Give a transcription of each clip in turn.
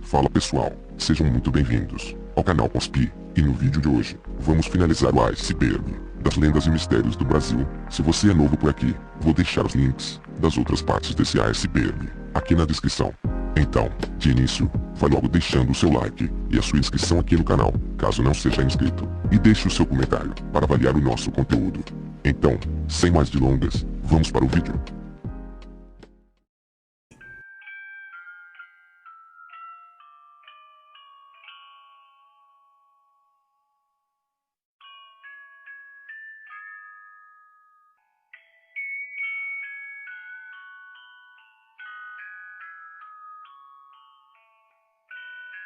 Fala pessoal, sejam muito bem-vindos ao canal Conspi, e no vídeo de hoje, vamos finalizar o iceberg das lendas e mistérios do Brasil. Se você é novo por aqui, vou deixar os links das outras partes desse iceberg aqui na descrição. Então, de início, vai logo deixando o seu like e a sua inscrição aqui no canal, caso não seja inscrito, e deixe o seu comentário para avaliar o nosso conteúdo. Então, sem mais delongas, vamos para o vídeo.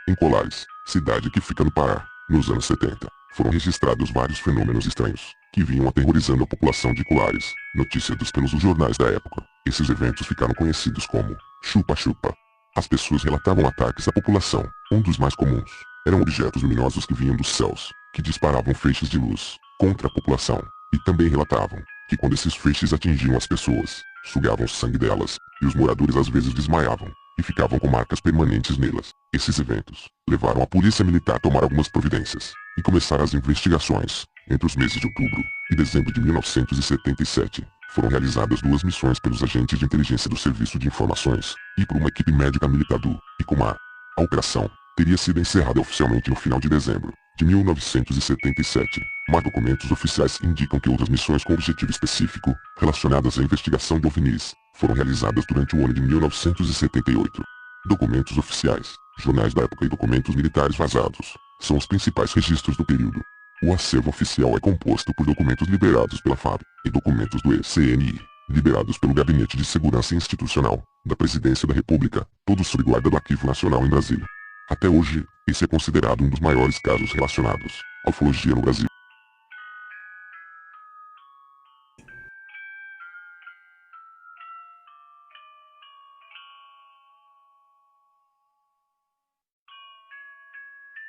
Em Colares, cidade que fica no Pará, nos anos 70, foram registrados vários fenômenos estranhos, que vinham aterrorizando a população de Colares, noticiados pelos jornais da época. Esses eventos ficaram conhecidos como chupa-chupa. As pessoas relatavam ataques à população. Um dos mais comuns eram objetos luminosos que vinham dos céus, que disparavam feixes de luz contra a população, e também relatavam que quando esses feixes atingiam as pessoas, sugavam o sangue delas, e os moradores às vezes desmaiavam e ficavam com marcas permanentes nelas. Esses eventos levaram a polícia militar a tomar algumas providências e começar as investigações. Entre os meses de outubro e dezembro de 1977, foram realizadas 2 missões pelos agentes de inteligência do Serviço de Informações e por uma equipe médica militar do ICOMAR. A operação teria sido encerrada oficialmente no final de dezembro de 1977, mas documentos oficiais indicam que outras missões com objetivo específico, relacionadas à investigação de OVNIs, foram realizadas durante o ano de 1978. Documentos oficiais, jornais da época e documentos militares vazados são os principais registros do período. O acervo oficial é composto por documentos liberados pela FAB e documentos do ECNI, liberados pelo Gabinete de Segurança Institucional da Presidência da República, todos sob guarda do Arquivo Nacional em Brasília. Até hoje, esse é considerado um dos maiores casos relacionados à ufologia no Brasil.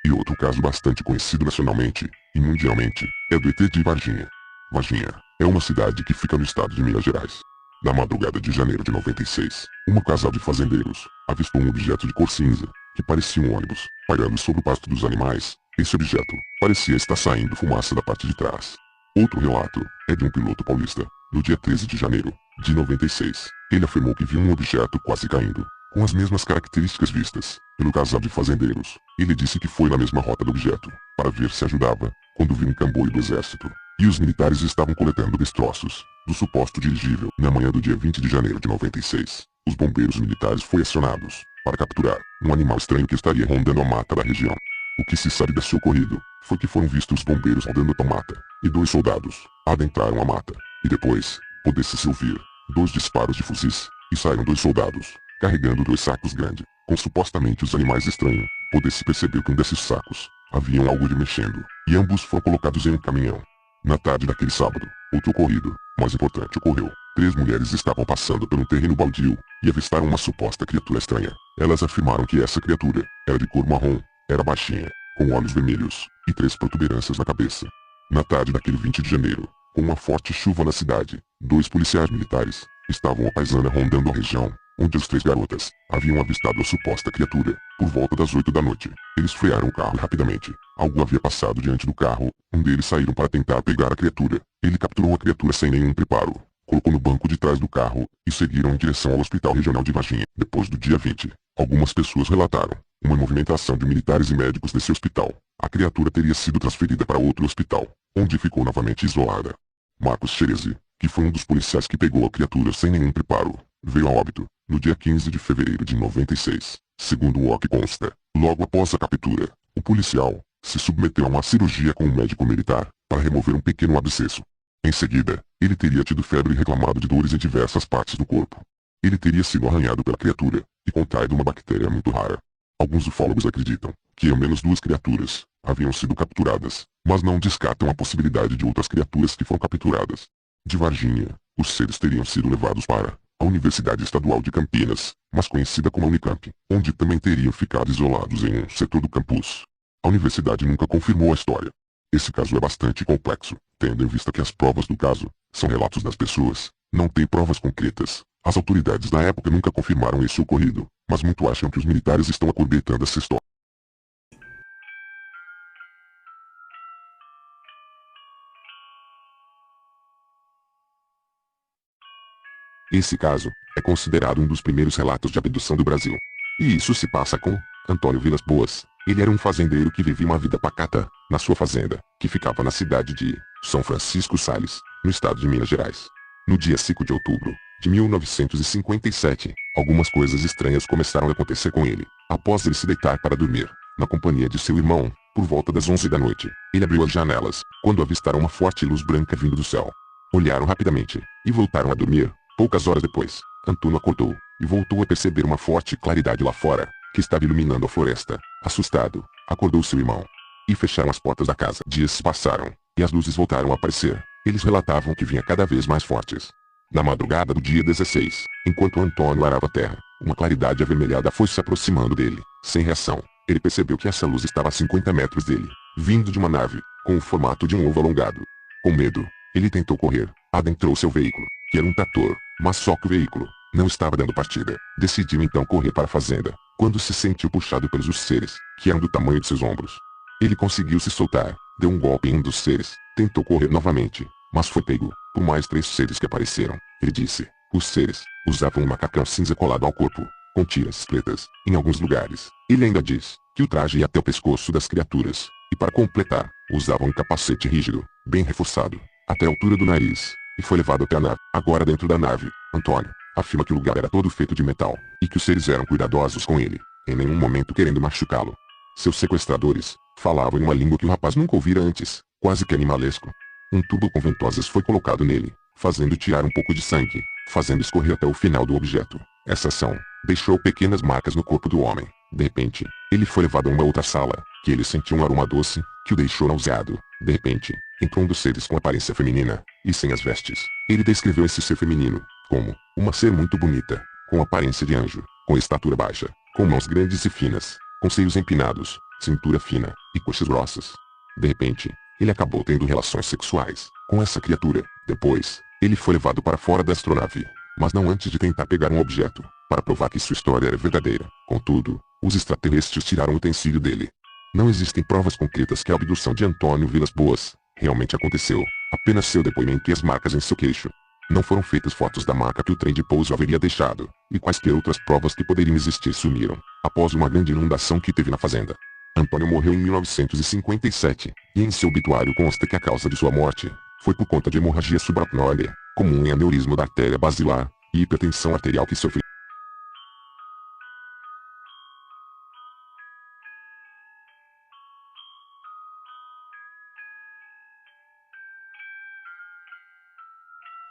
E outro caso bastante conhecido nacionalmente e mundialmente é do ET de Varginha. Varginha é uma cidade que fica no estado de Minas Gerais. Na madrugada de janeiro de 96, uma casal de fazendeiros avistou um objeto de cor cinza, que parecia um ônibus, pairando sobre o pasto dos animais. Esse objeto parecia estar saindo fumaça da parte de trás. Outro relato é de um piloto paulista, no dia 13 de janeiro de 96. Ele afirmou que viu um objeto quase caindo, com as mesmas características vistas pelo casal de fazendeiros. Ele disse que foi na mesma rota do objeto, para ver se ajudava, quando viu um comboio do exército, e os militares estavam coletando destroços do suposto dirigível. Na manhã do dia 20 de janeiro de 96, os bombeiros militares foram acionados para capturar um animal estranho que estaria rondando a mata da região. O que se sabe desse ocorrido foi que foram vistos os bombeiros rondando a mata, e 2 soldados adentraram a mata, e depois, pôde-se ouvir 2 disparos de fuzis, e saíram 2 soldados, carregando 2 sacos grandes, com supostamente os animais estranhos. Pôde-se perceber que um desses sacos haviam algo de mexendo, e ambos foram colocados em um caminhão. Na tarde daquele sábado, outro ocorrido, mais importante, ocorreu. 3 mulheres estavam passando por um terreno baldio, e avistaram uma suposta criatura estranha. Elas afirmaram que essa criatura era de cor marrom, era baixinha, com olhos vermelhos, e 3 protuberâncias na cabeça. Na tarde daquele 20 de janeiro, com uma forte chuva na cidade, 2 policiais militares estavam à paisana rondando a região, onde as 3 garotas haviam avistado a suposta criatura. Por volta das 8 da noite, eles frearam o carro rapidamente. Algo havia passado diante do carro. Um deles saíram para tentar pegar a criatura. Ele capturou a criatura sem nenhum preparo, colocou no banco de trás do carro e seguiram em direção ao Hospital Regional de Varginha. Depois do dia 20, algumas pessoas relataram uma movimentação de militares e médicos nesse hospital. A criatura teria sido transferida para outro hospital, onde ficou novamente isolada. Marcos Xerezi, que foi um dos policiais que pegou a criatura sem nenhum preparo, veio a óbito no dia 15 de fevereiro de 96. Segundo o que consta, logo após a captura, o policial se submeteu a uma cirurgia com um médico militar para remover um pequeno abscesso. Em seguida, ele teria tido febre e reclamado de dores em diversas partes do corpo. Ele teria sido arranhado pela criatura e contraído uma bactéria muito rara. Alguns ufólogos acreditam que ao menos 2 criaturas haviam sido capturadas, mas não descartam a possibilidade de outras criaturas que foram capturadas. De Varginha, os seres teriam sido levados para a Universidade Estadual de Campinas, mais conhecida como Unicamp, onde também teriam ficado isolados em um setor do campus. A universidade nunca confirmou a história. Esse caso é bastante complexo, tendo em vista que as provas do caso são relatos das pessoas, não tem provas concretas. As autoridades da época nunca confirmaram esse ocorrido, mas muito acham que os militares estão acobertando essa história. Esse caso é considerado um dos primeiros relatos de abdução do Brasil. E isso se passa com Antônio Vilas Boas. Ele era um fazendeiro que vivia uma vida pacata na sua fazenda, que ficava na cidade de São Francisco Sales, no estado de Minas Gerais. No dia 5 de outubro de 1957, algumas coisas estranhas começaram a acontecer com ele. Após ele se deitar para dormir, na companhia de seu irmão, por volta das 11 da noite, ele abriu as janelas, quando avistaram uma forte luz branca vindo do céu. Olharam rapidamente, e voltaram a dormir. Poucas horas depois, Antônio acordou, e voltou a perceber uma forte claridade lá fora, que estava iluminando a floresta. Assustado, acordou seu irmão. E fecharam as portas da casa. Dias se passaram, e as luzes voltaram a aparecer. Eles relatavam que vinha cada vez mais fortes. Na madrugada do dia 16, enquanto Antônio arava a terra, uma claridade avermelhada foi se aproximando dele. Sem reação, ele percebeu que essa luz estava a 50 metros dele, vindo de uma nave, com o formato de um ovo alongado. Com medo, ele tentou correr, adentrou seu veículo, que era um trator, mas só que o veículo não estava dando partida. Decidiu então correr para a fazenda, quando se sentiu puxado pelos seres, que eram do tamanho de seus ombros. Ele conseguiu se soltar, deu um golpe em um dos seres, tentou correr novamente, mas foi pego por mais 3 seres que apareceram. Ele disse: os seres usavam um macacão cinza colado ao corpo, com tiras pretas, em alguns lugares. Ele ainda diz que o traje ia até o pescoço das criaturas, e para completar, usavam um capacete rígido, bem reforçado, até a altura do nariz, e foi levado até a nave. Agora dentro da nave, Antônio afirma que o lugar era todo feito de metal, e que os seres eram cuidadosos com ele, em nenhum momento querendo machucá-lo. Seus sequestradores falavam em uma língua que o rapaz nunca ouvira antes, quase que animalesco. Um tubo com ventosas foi colocado nele, fazendo tirar um pouco de sangue, fazendo escorrer até o final do objeto. Essa ação deixou pequenas marcas no corpo do homem. De repente, ele foi levado a uma outra sala, que ele sentiu um aroma doce, que o deixou nauseado. De repente, entrou um dos seres com aparência feminina, e sem as vestes. Ele descreveu esse ser feminino como uma ser muito bonita, com aparência de anjo, com estatura baixa, com mãos grandes e finas, com seios empinados, cintura fina e coxas grossas. De repente, ele acabou tendo relações sexuais com essa criatura. Depois, ele foi levado para fora da astronave, mas não antes de tentar pegar um objeto, para provar que sua história era verdadeira. Contudo, os extraterrestres tiraram o utensílio dele. Não existem provas concretas que a abdução de Antônio Vilas Boas realmente aconteceu. Apenas seu depoimento e as marcas em seu queixo. Não foram feitas fotos da marca que o trem de pouso haveria deixado, e quaisquer outras provas que poderiam existir sumiram, após uma grande inundação que teve na fazenda. Antônio morreu em 1957, e em seu obituário consta que a causa de sua morte foi por conta de hemorragia subaracnoide, comum em aneurisma da artéria basilar, e hipertensão arterial que sofreu.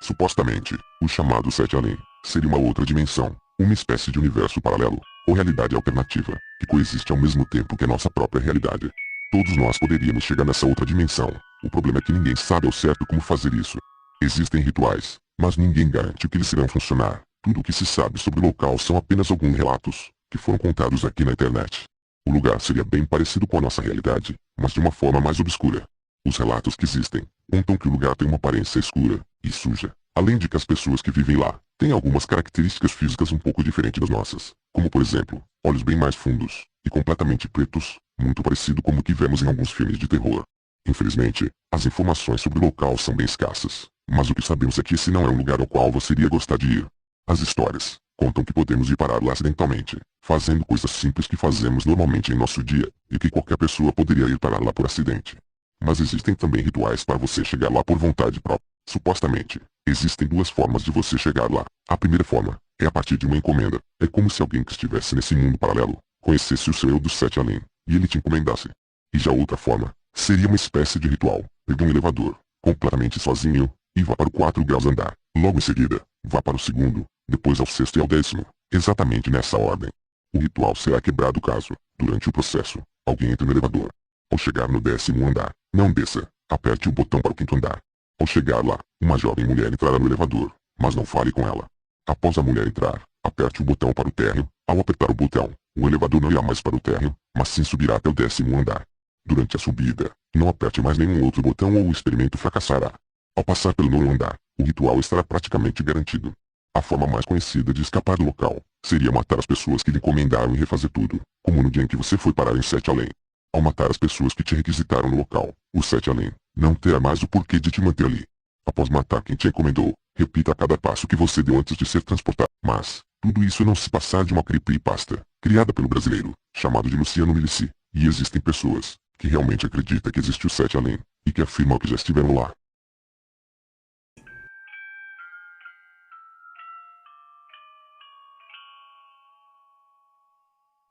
Supostamente, o chamado Sete Além seria uma outra dimensão, uma espécie de universo paralelo, ou realidade alternativa, que coexiste ao mesmo tempo que a nossa própria realidade. Todos nós poderíamos chegar nessa outra dimensão. O problema é que ninguém sabe ao certo como fazer isso. Existem rituais, mas ninguém garante que eles irão funcionar. Tudo o que se sabe sobre o local são apenas alguns relatos, que foram contados aqui na internet. O lugar seria bem parecido com a nossa realidade, mas de uma forma mais obscura. Os relatos que existem contam que o lugar tem uma aparência escura e suja, além de que as pessoas que vivem lá têm algumas características físicas um pouco diferentes das nossas, como por exemplo, olhos bem mais fundos e completamente pretos, muito parecido com o que vemos em alguns filmes de terror. Infelizmente, as informações sobre o local são bem escassas, mas o que sabemos é que esse não é um lugar ao qual você iria gostar de ir. As histórias contam que podemos ir parar lá acidentalmente, fazendo coisas simples que fazemos normalmente em nosso dia, e que qualquer pessoa poderia ir parar lá por acidente. Mas existem também rituais para você chegar lá por vontade própria. Supostamente, existem 2 formas de você chegar lá. A primeira forma é a partir de uma encomenda. É como se alguém que estivesse nesse mundo paralelo conhecesse o seu eu do Sete Além, e ele te encomendasse. E já outra forma seria uma espécie de ritual. Pegue um elevador, completamente sozinho, e vá para o 4 graus andar. Logo em seguida, vá para o segundo, depois ao 6º e ao 10º, exatamente nessa ordem. O ritual será quebrado caso, durante o processo, alguém entre no elevador. Ao chegar no 10º andar, não desça, aperte o botão para o 5º andar. Ao chegar lá, uma jovem mulher entrará no elevador, mas não fale com ela. Após a mulher entrar, aperte o botão para o térreo. Ao apertar o botão, o elevador não irá mais para o térreo, mas sim subirá até o 10º andar. Durante a subida, não aperte mais nenhum outro botão ou o experimento fracassará. Ao passar pelo 9º andar, o ritual estará praticamente garantido. A forma mais conhecida de escapar do local seria matar as pessoas que lhe encomendaram e refazer tudo, como no dia em que você foi parar em Sete Além. Ao matar as pessoas que te requisitaram no local, o Sete Além não terá mais o porquê de te manter ali. Após matar quem te encomendou, repita a cada passo que você deu antes de ser transportado. Mas, tudo isso não se passar de uma creepypasta, criada pelo brasileiro, chamado de Luciano Milici, e existem pessoas que realmente acreditam que existe o Sete Além, e que afirmam que já estiveram lá.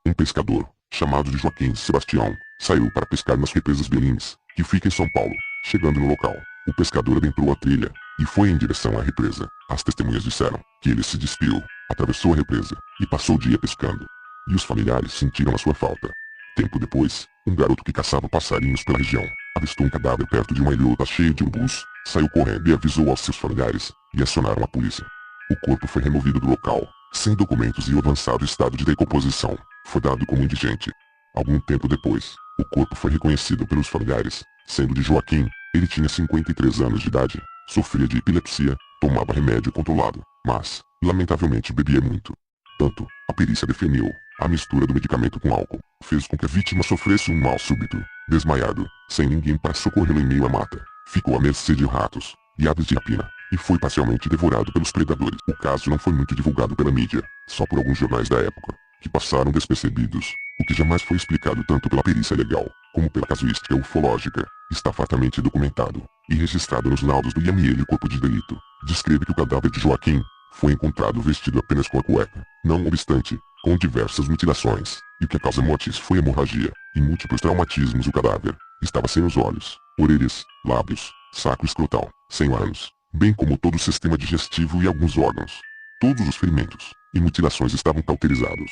Um pescador, chamado de Joaquim Sebastião, saiu para pescar nas represas Belins, que fica em São Paulo. Chegando no local, o pescador adentrou a trilha e foi em direção à represa. As testemunhas disseram que ele se despiu, atravessou a represa e passou o dia pescando. E os familiares sentiram a sua falta. Tempo depois, um garoto que caçava passarinhos pela região avistou um cadáver perto de uma ilhota cheia de urubus, saiu correndo e avisou aos seus familiares, e acionaram a polícia. O corpo foi removido do local, sem documentos e o avançado estado de decomposição foi dado como indigente. Algum tempo depois, o corpo foi reconhecido pelos familiares, sendo de Joaquim. Ele tinha 53 anos de idade, sofria de epilepsia, tomava remédio controlado, mas, lamentavelmente bebia muito. Tanto, a perícia definiu, a mistura do medicamento com álcool fez com que a vítima sofresse um mal súbito, desmaiado, sem ninguém para socorrê-lo em meio à mata. Ficou à mercê de ratos e aves de rapina, e foi parcialmente devorado pelos predadores. O caso não foi muito divulgado pela mídia, só por alguns jornais da época, que passaram despercebidos. O que jamais foi explicado tanto pela perícia legal, como pela casuística ufológica, está fartamente documentado e registrado nos laudos do IML. O corpo de delito descreve que o cadáver de Joaquim foi encontrado vestido apenas com a cueca, não obstante, com diversas mutilações, e que a causa-mortis foi hemorragia e múltiplos traumatismos. O cadáver estava sem os olhos, orelhas, lábios, saco escrotal, sem ânus, bem como todo o sistema digestivo e alguns órgãos. Todos os ferimentos e mutilações estavam cauterizados.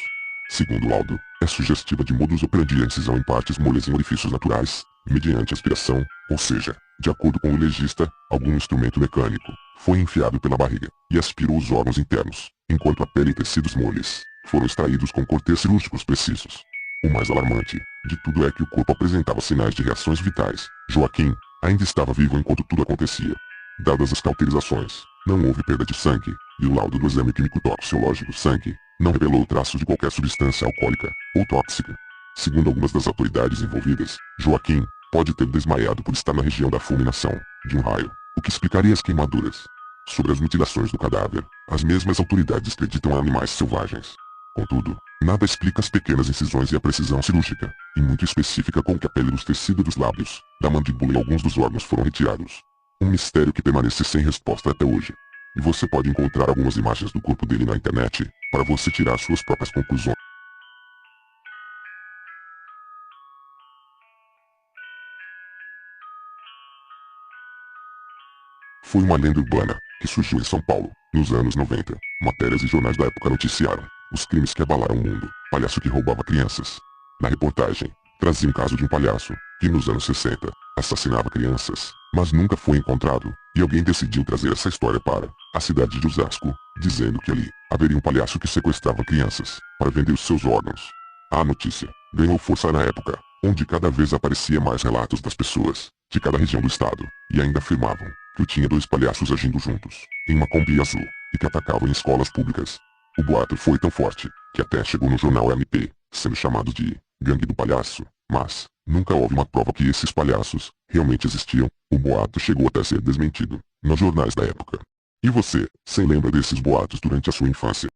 Segundo o laudo, é sugestiva de modus operandi a incisão em partes molhas em orifícios naturais, mediante aspiração, ou seja, de acordo com o legista, algum instrumento mecânico foi enfiado pela barriga e aspirou os órgãos internos, enquanto a pele e tecidos moles foram extraídos com cortes cirúrgicos precisos. O mais alarmante de tudo é que o corpo apresentava sinais de reações vitais. Joaquim ainda estava vivo enquanto tudo acontecia. Dadas as cauterizações, não houve perda de sangue, e o laudo do exame químico toxicológico do sangue não revelou traço de qualquer substância alcoólica ou tóxica. Segundo algumas das autoridades envolvidas, Joaquim pode ter desmaiado por estar na região da fulminação de um raio, o que explicaria as queimaduras. Sobre as mutilações do cadáver, as mesmas autoridades acreditam a animais selvagens. Contudo, nada explica as pequenas incisões e a precisão cirúrgica, e muito específica com que a pele dos tecidos dos lábios, da mandíbula e alguns dos órgãos foram retirados. Um mistério que permanece sem resposta até hoje. E você pode encontrar algumas imagens do corpo dele na internet, para você tirar suas próprias conclusões. Foi uma lenda urbana, que surgiu em São Paulo, nos anos 90. Matérias e jornais da época noticiaram os crimes que abalaram o mundo. Palhaço que roubava crianças. Na reportagem, trazia um caso de um palhaço, que nos anos 60, assassinava crianças, mas nunca foi encontrado, e alguém decidiu trazer essa história para a cidade de Osasco, dizendo que ali haveria um palhaço que sequestrava crianças, para vender os seus órgãos. A notícia ganhou força na época, onde cada vez aparecia mais relatos das pessoas, de cada região do estado, e ainda afirmavam que tinha dois palhaços agindo juntos, em uma Kombi azul, e que atacavam em escolas públicas. O boato foi tão forte, que até chegou no jornal MP, sendo chamado de Gangue do Palhaço, mas nunca houve uma prova que esses palhaços realmente existiam. O boato chegou até a ser desmentido nos jornais da época. E você, se lembra desses boatos durante a sua infância?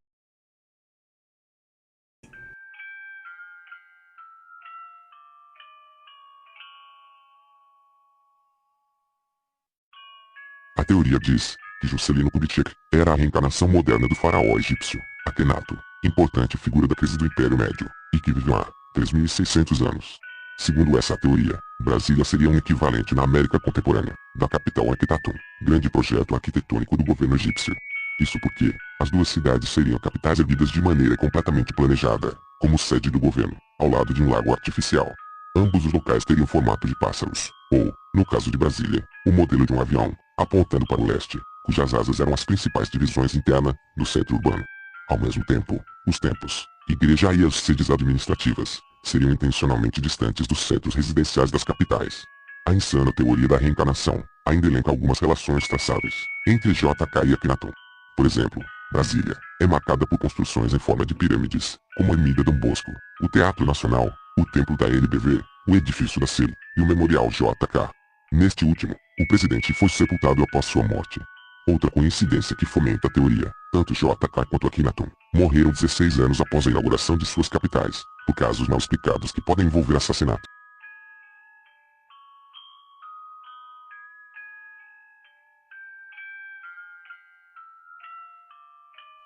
A teoria diz que Juscelino Kubitschek era a reencarnação moderna do faraó egípcio, Akhenato, importante figura da crise do Império Médio, e que viveu há 3.600 anos. Segundo essa teoria, Brasília seria um equivalente na América contemporânea da capital Akhetatum, grande projeto arquitetônico do governo egípcio. Isso porque as duas cidades seriam capitais erguidas de maneira completamente planejada, como sede do governo, ao lado de um lago artificial. Ambos os locais teriam formato de pássaros, ou, no caso de Brasília, o modelo de um avião, apontando para o leste, cujas asas eram as principais divisões internas do centro urbano. Ao mesmo tempo, os templos, igreja e as sedes administrativas seriam intencionalmente distantes dos centros residenciais das capitais. A insana teoria da reencarnação ainda elenca algumas relações traçáveis entre JK e Akhenaton. Por exemplo, Brasília é marcada por construções em forma de pirâmides, como a Ermida Dom Bosco, o Teatro Nacional, o Templo da NBV, o Edifício da CIL e o Memorial JK. Neste último, o presidente foi sepultado após sua morte. Outra coincidência que fomenta a teoria, tanto JK quanto Akhenaton morreram 16 anos após a inauguração de suas capitais, por casos mal explicados que podem envolver assassinato.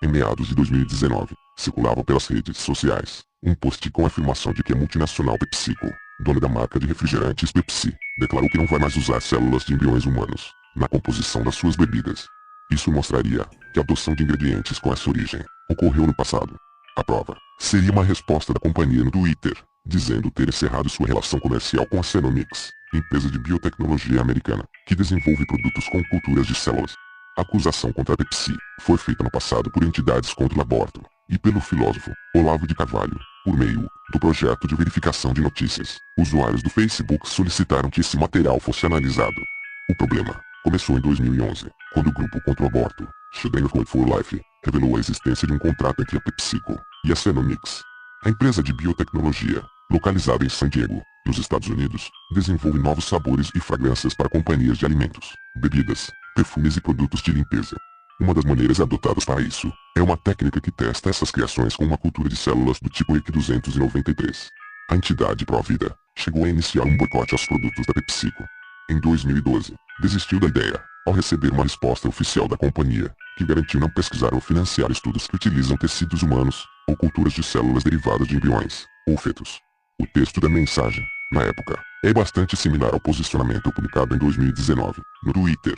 Em meados de 2019, circulava pelas redes sociais um post com a afirmação de que a multinacional PepsiCo, dona da marca de refrigerantes Pepsi, declarou que não vai mais usar células de embriões humanos na composição das suas bebidas. Isso mostraria que a adoção de ingredientes com essa origem ocorreu no passado. A prova seria uma resposta da companhia no Twitter, dizendo ter encerrado sua relação comercial com a Xenomix, empresa de biotecnologia americana, que desenvolve produtos com culturas de células. A acusação contra a Pepsi foi feita no passado por entidades contra o aborto e pelo filósofo Olavo de Carvalho, por meio do projeto de verificação de notícias. Usuários do Facebook solicitaram que esse material fosse analisado. O problema começou em 2011, quando o grupo contra o aborto, Children of God for Life, revelou a existência de um contrato entre a PepsiCo e a Xenomix. A empresa de biotecnologia, localizada em San Diego, nos Estados Unidos, desenvolve novos sabores e fragrâncias para companhias de alimentos, bebidas, perfumes e produtos de limpeza. Uma das maneiras adotadas para isso é uma técnica que testa essas criações com uma cultura de células do tipo EQ293. A entidade pró-vida chegou a iniciar um boicote aos produtos da PepsiCo. Em 2012, desistiu da ideia, ao receber uma resposta oficial da companhia, que garantiu não pesquisar ou financiar estudos que utilizam tecidos humanos, ou culturas de células derivadas de embriões, ou fetos. O texto da mensagem, na época, é bastante similar ao posicionamento publicado em 2019, no Twitter.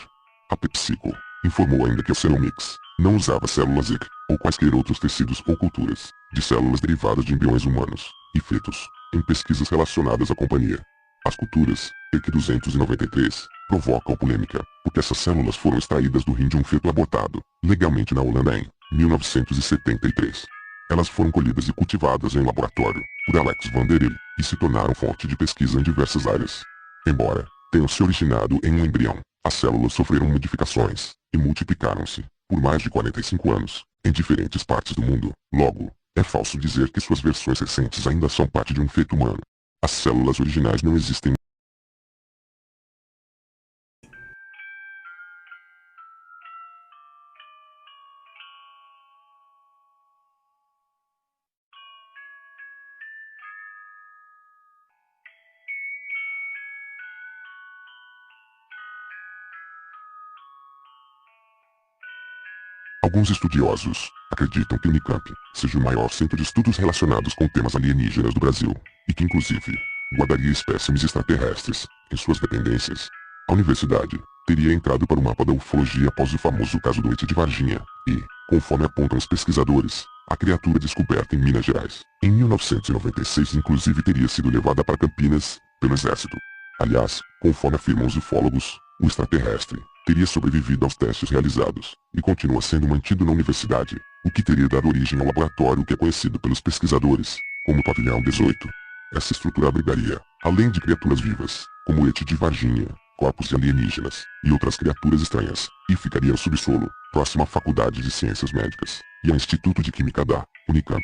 A PepsiCo informou ainda que a Xenomix não usava células EQ, ou quaisquer outros tecidos ou culturas, de células derivadas de embriões humanos, e fetos, em pesquisas relacionadas à companhia. As culturas, EQ293, provocam polêmica, porque essas células foram extraídas do rim de um feto abortado, legalmente na Holanda em 1973. Elas foram colhidas e cultivadas em laboratório, por Alex van der Eel, e se tornaram fonte de pesquisa em diversas áreas. Embora tenham se originado em um embrião, as células sofreram modificações, e multiplicaram-se, por mais de 45 anos, em diferentes partes do mundo. Logo, é falso dizer que suas versões recentes ainda são parte de um feto humano. As células originais não existem. Alguns estudiosos acreditam que o Unicamp seja o maior centro de estudos relacionados com temas alienígenas do Brasil, e que inclusive guardaria espécimes extraterrestres em suas dependências. A universidade teria entrado para o mapa da ufologia após o famoso caso do ET de Varginha, e, conforme apontam os pesquisadores, a criatura descoberta em Minas Gerais, em 1996 inclusive teria sido levada para Campinas, pelo exército. Aliás, conforme afirmam os ufólogos, o extraterrestre teria sobrevivido aos testes realizados, e continua sendo mantido na universidade, o que teria dado origem ao laboratório que é conhecido pelos pesquisadores como Pavilhão 18. Essa estrutura abrigaria, além de criaturas vivas, como o ET de Varginha, corpos de alienígenas, e outras criaturas estranhas, e ficaria no subsolo, próximo à Faculdade de Ciências Médicas, e ao Instituto de Química da Unicamp.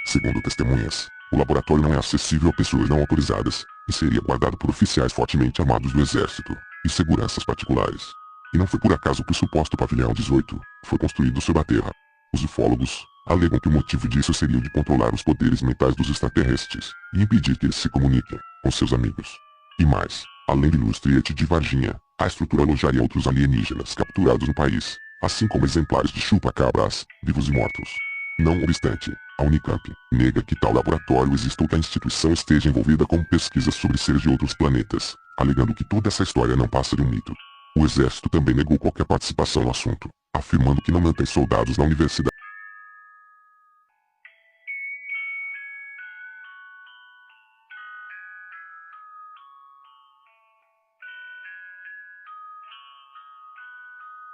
Segundo testemunhas, o laboratório não é acessível a pessoas não autorizadas, e seria guardado por oficiais fortemente armados do exército, e seguranças particulares. E não foi por acaso que o suposto Pavilhão 18 foi construído sob a terra. Os ufólogos alegam que o motivo disso seria o de controlar os poderes mentais dos extraterrestres e impedir que eles se comuniquem com seus amigos. E mais, além do ilustre ET de Varginha, a estrutura alojaria outros alienígenas capturados no país, assim como exemplares de chupa-cabras, vivos e mortos. Não obstante, a Unicamp nega que tal laboratório exista ou que a instituição esteja envolvida com pesquisas sobre seres de outros planetas, alegando que toda essa história não passa de um mito. O exército também negou qualquer participação no assunto, afirmando que não mantém soldados na universidade.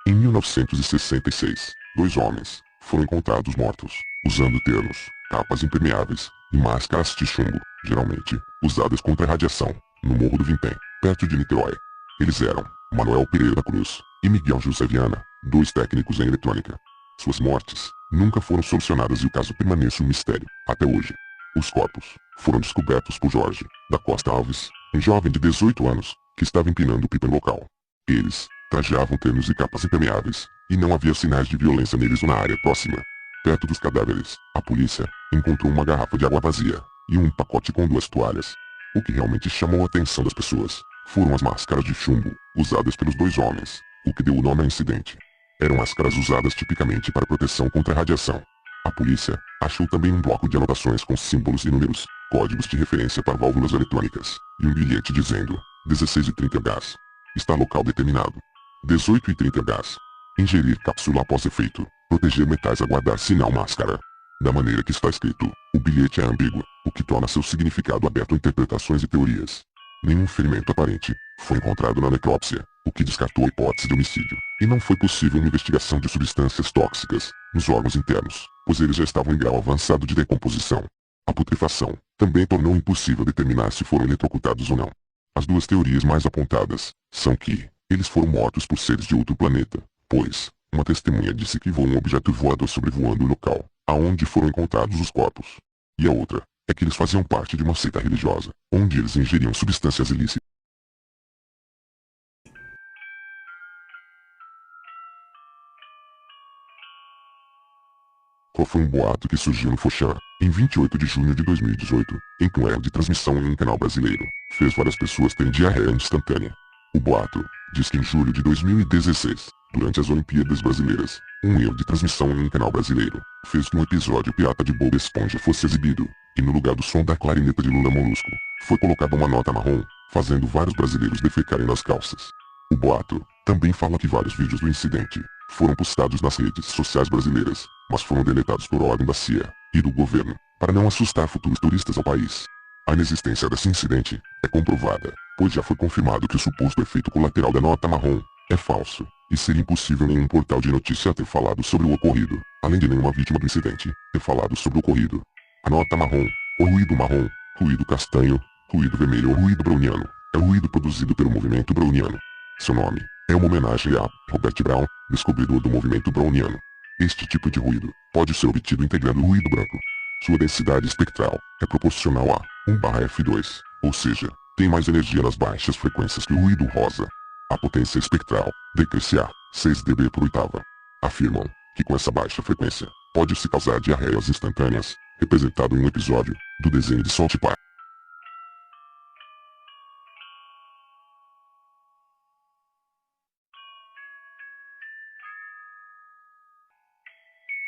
Em 1966, 2 homens foram encontrados mortos, usando ternos, capas impermeáveis e máscaras de chumbo, geralmente usadas contra a radiação, no Morro do Vintém, perto de Niterói. Eles eram Manuel Pereira da Cruz e Miguel José Viana, 2 técnicos em eletrônica. Suas mortes nunca foram solucionadas e o caso permanece um mistério até hoje. Os corpos foram descobertos por Jorge da Costa Alves, um jovem de 18 anos, que estava empinando pipa no local. Eles trajavam ternos e capas impermeáveis, e não havia sinais de violência neles ou na área próxima. Perto dos cadáveres, a polícia encontrou uma garrafa de água vazia e um pacote com 2 toalhas. O que realmente chamou a atenção das pessoas foram as máscaras de chumbo usadas pelos 2 homens, o que deu o nome ao incidente. Eram máscaras usadas tipicamente para proteção contra a radiação. A polícia achou também um bloco de anotações com símbolos e números, códigos de referência para válvulas eletrônicas, e um bilhete dizendo 16h30 gás. Está local determinado. 18h30 gás. Ingerir cápsula após efeito. Proteger metais a guardar sinal máscara. Da maneira que está escrito, o bilhete é ambíguo, o que torna seu significado aberto a interpretações e teorias. Nenhum ferimento aparente foi encontrado na necrópsia, o que descartou a hipótese de homicídio, e não foi possível uma investigação de substâncias tóxicas nos órgãos internos, pois eles já estavam em grau avançado de decomposição. A putrefação também tornou impossível determinar se foram eletrocutados ou não. As 2 teorias mais apontadas são que eles foram mortos por seres de outro planeta, pois uma testemunha disse que viu um objeto voador sobrevoando o local aonde foram encontrados os corpos. E a outra é que eles faziam parte de uma seita religiosa, onde eles ingeriam substâncias ilícitas. Qual foi um boato que surgiu no Forchan, em 28 de junho de 2018, em que um erro de transmissão em um canal brasileiro fez várias pessoas terem diarreia instantânea. O boato diz que em julho de 2016, durante as Olimpíadas Brasileiras, um erro de transmissão em um canal brasileiro fez que um episódio pirata de Bob Esponja fosse exibido, e no lugar do som da clarineta de Lula Molusco, foi colocada uma nota marrom, fazendo vários brasileiros defecarem nas calças. O boato também fala que vários vídeos do incidente foram postados nas redes sociais brasileiras, mas foram deletados por ordem da CIA e do governo, para não assustar futuros turistas ao país. A inexistência desse incidente é comprovada, pois já foi confirmado que o suposto efeito colateral da nota marrom é falso, e seria impossível nenhum portal de notícia ter falado sobre o ocorrido, além de nenhuma vítima do incidente ter falado sobre o ocorrido. A nota marrom, ou ruído marrom, ruído castanho, ruído vermelho ou ruído browniano, é o ruído produzido pelo movimento browniano. Seu nome é uma homenagem a Robert Brown, descobridor do movimento browniano. Este tipo de ruído pode ser obtido integrando o ruído branco. Sua densidade espectral é proporcional a 1/F2, ou seja, tem mais energia nas baixas frequências que o ruído rosa. A potência espectral decresce a 6 dB por oitava. Afirmam que com essa baixa frequência pode-se causar diarreias instantâneas, representado em um episódio do desenho de South Park.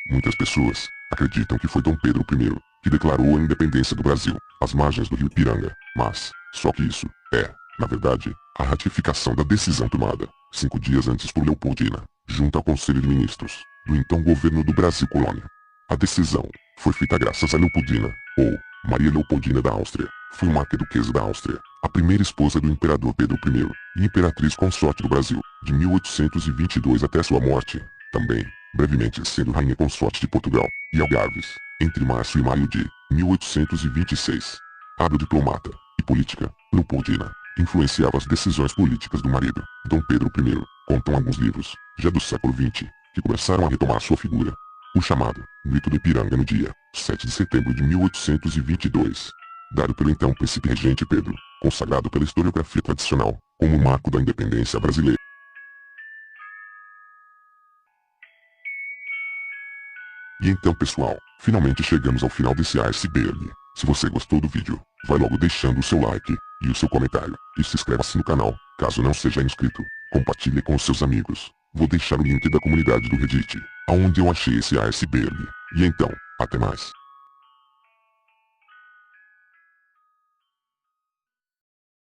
Muitas pessoas acreditam que foi Dom Pedro I que declarou a independência do Brasil, às margens do rio Ipiranga, mas só que isso é, na verdade, a ratificação da decisão tomada 5 dias antes por Leopoldina, junto ao Conselho de Ministros, do então governo do Brasil Colônia. A decisão foi feita graças a Leopoldina, ou Maria Leopoldina da Áustria, foi uma arquiduquesa da Áustria, a primeira esposa do imperador Pedro I e imperatriz consorte do Brasil, de 1822 até sua morte, também, brevemente sendo rainha consorte de Portugal e Algarves, entre março e maio de 1826. Hábil diplomata e política, Leopoldina influenciava as decisões políticas do marido, Dom Pedro I, contam alguns livros, já do século XX, que começaram a retomar sua figura. O chamado Grito do Ipiranga no dia 7 de setembro de 1822, dado pelo então príncipe regente Pedro, consagrado pela historiografia tradicional como o marco da independência brasileira. E então pessoal, finalmente chegamos ao final desse iceberg. Se você gostou do vídeo, vai logo deixando o seu like e o seu comentário, e se inscreva-se no canal, caso não seja inscrito. Compartilhe com os seus amigos. Vou deixar o link da comunidade do Reddit, aonde eu achei esse iceberg. E então, até mais.